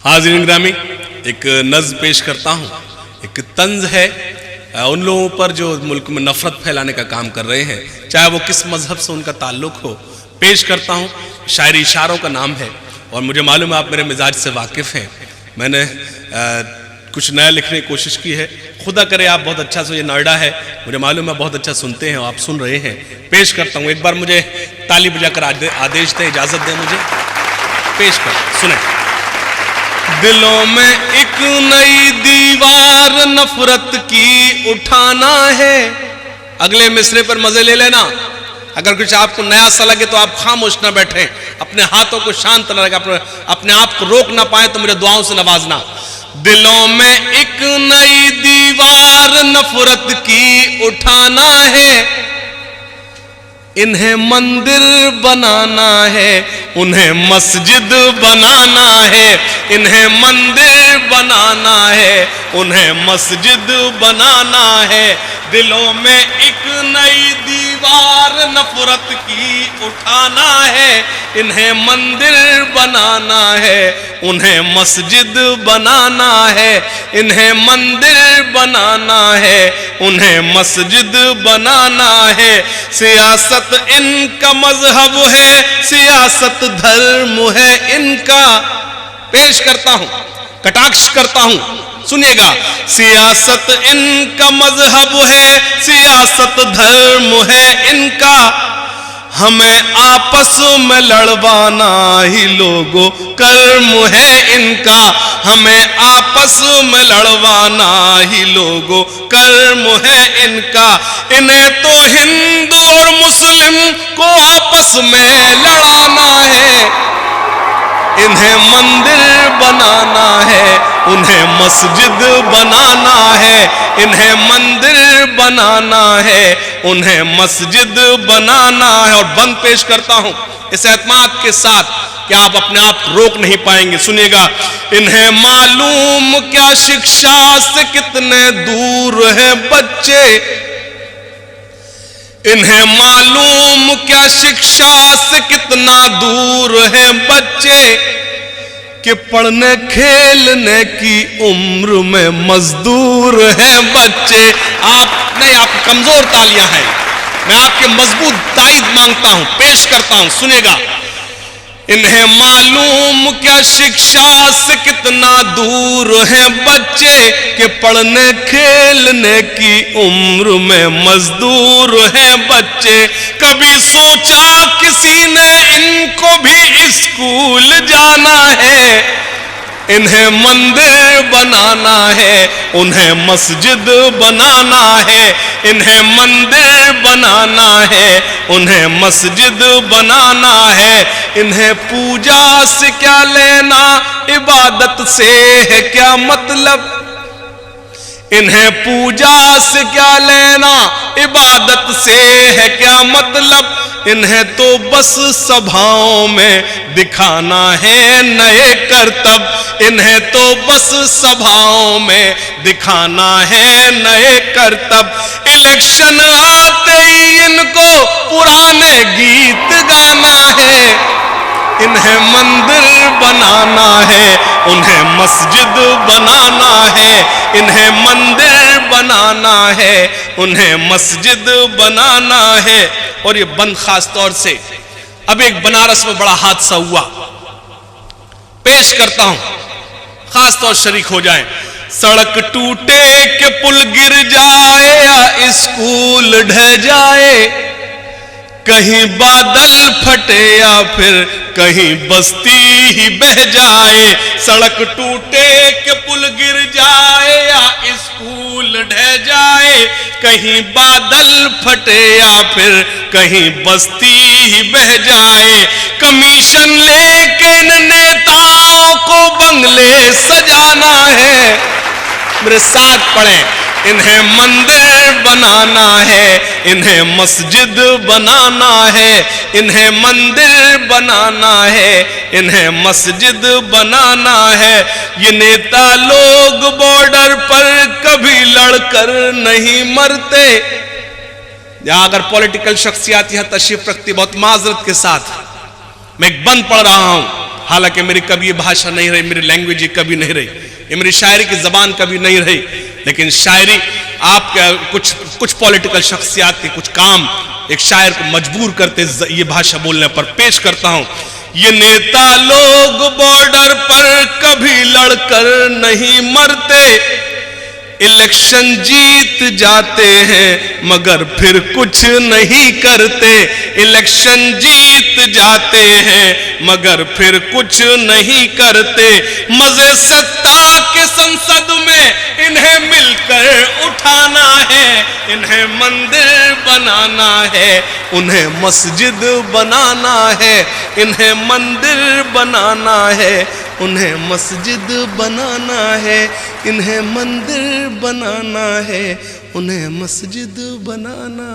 हाज़रीन ग्रामी, एक नज़्म पेश करता हूँ। एक तंज है उन लोगों पर जो मुल्क में नफरत फैलाने का काम कर रहे हैं, चाहे वो किस मजहब से उनका ताल्लुक हो। पेश करता हूँ। शायरी इशारों का नाम है और मुझे मालूम है आप मेरे मिजाज से वाकिफ़ हैं। मैंने कुछ नया लिखने की कोशिश की है। खुदा करे आप बहुत अच्छा से, ये नोएडा है, मुझे मालूम है बहुत अच्छा सुनते हैं और आप सुन रहे हैं। पेश करता हूँ। एक बार मुझे ताली बजाकर आदेश दें, इजाज़त दें मुझे। पेश कर सुने। दिलों में एक नई दीवार नफरत की उठाना है। अगले मिसरे पर मजे ले लेना। अगर कुछ आपको नया सा लगे तो आप खामोश ना बैठे, अपने हाथों को शांत न रखें, अपने आप को रोक ना पाए तो मेरे दुआओं से नवाजना। दिलों में एक नई दीवार नफरत की उठाना है। इन्हें मंदिर बनाना है, उन्हें मस्जिद बनाना है। इन्हें मंदिर बनाना है, उन्हें मस्जिद बनाना है। दिलों में एक नई दीवार नफरत की उठाना है। इन्हें मंदिर बनाना है, उन्हें मस्जिद बनाना है। इन्हें मंदिर बनाना है, उन्हें मस्जिद बनाना है। सियासत इनका मजहब है, सियासत धर्म है इनका। पेश करता हूं, कटाक्ष करता हूं, सुनिएगा। सियासत इनका मजहब है, सियासत धर्म है इनका। हमें आपस में लड़वाना ही लोगों कर्म है इनका। हमें आपस में लड़वाना ही लोगों कर्म है इनका। इन्हें तो हिंदू और मुस्लिम को आपस में लड़ाना है। इन्हें मंदिर बनाना है, उन्हें मस्जिद बनाना है। इन्हें मंदिर बनाना है, उन्हें मस्जिद बनाना है। और बंद पेश करता हूं इस एतमाद के साथ कि आप अपने आप रोक नहीं पाएंगे। सुनिएगा। इन्हें मालूम क्या शिक्षा से कितने दूर हैं बच्चे। इन्हें मालूम क्या शिक्षा से कितना दूर हैं बच्चे, कि पढ़ने खेलने की उम्र में मजदूर हैं बच्चे। आप नहीं, आप कमजोर तालियां हैं, मैं आपके मजबूत ताईद मांगता हूं। पेश करता हूं, सुनेगा। इन्हें मालूम क्या शिक्षा से कितना दूर हैं बच्चे, कि पढ़ने खेलने की उम्र में मजदूर हैं बच्चे। कभी सोचा किसी ने इनको भी स्कूल जाना है। इन्हें मंदिर बनाना है, उन्हें मस्जिद बनाना है। इन्हें मंदिर बनाना है, उन्हें मस्जिद बनाना है। इन्हें पूजा से क्या लेना, इबादत से है क्या मतलब। इन्हें पूजा से क्या लेना, इबादत से है क्या मतलब। इन्हें तो बस सभाओं में दिखाना है नए करतब। इन्हें तो बस सभाओं में दिखाना है नए करतब। इलेक्शन आते ही इनको पुराने गीत गाना है। इन्हें मंदिर बनाना है, उन्हें मस्जिद बनाना है। इन्हें मंदिर बनाना है, उन्हें मस्जिद बनाना है। और ये बंद खास तौर से, अब एक बनारस में बड़ा हादसा हुआ, पेश करता हूं, खास तौर शरीक हो जाएं। सड़क टूटे के पुल गिर जाए या स्कूल ढह जाए। कहीं बादल फटे या फिर कहीं बस्ती ही बह जाए। सड़क टूटे के पुल गिर जाए या स्कूल ढह जाए। कहीं बादल फटे या फिर कहीं बस्ती ही बह जाए। कमीशन लेके नेताओं को बंगले सजाना है। मेरे साथ पढ़ें। इन्हें मंदिर बनाना है, इन्हें मस्जिद बनाना है। इन्हें मंदिर बनाना है, इन्हें मस्जिद बनाना है। ये नेता लोग बॉर्डर पर कभी लड़कर नहीं मरते। यहां अगर पॉलिटिकल शख्सियत यहां तशरीफ रखती, बहुत माजरत के साथ मैं एक बंद पढ़ रहा हूं। حالانکہ میری کبھی یہ بھاشا نہیں رہی، میری لینگویج یہ کبھی نہیں رہی، یہ میری شاعری کی زبان کبھی نہیں رہی، لیکن شاعری آپ کا کچھ پولیٹیکل شخصیات کے کچھ کام ایک شاعر کو مجبور کرتے یہ بھاشا بولنے پر۔ پیش کرتا ہوں، یہ نیتا لوگ بارڈر پر کبھی لڑ کر نہیں مرتے، الیکشن جیت جاتے ہیں مگر پھر کچھ نہیں کرتے، الیکشن جیت جاتے ہیں مگر پھر کچھ نہیں کرتے، مزے ستا کے سنسد میں انہیں مل کر اٹھانا ہے، انہیں مندر بنانا ہے، انہیں مسجد بنانا ہے، انہیں مندر بنانا ہے، انہیں مسجد بنانا ہے، انہیں مندر بنانا ہے، انہیں مسجد بنانا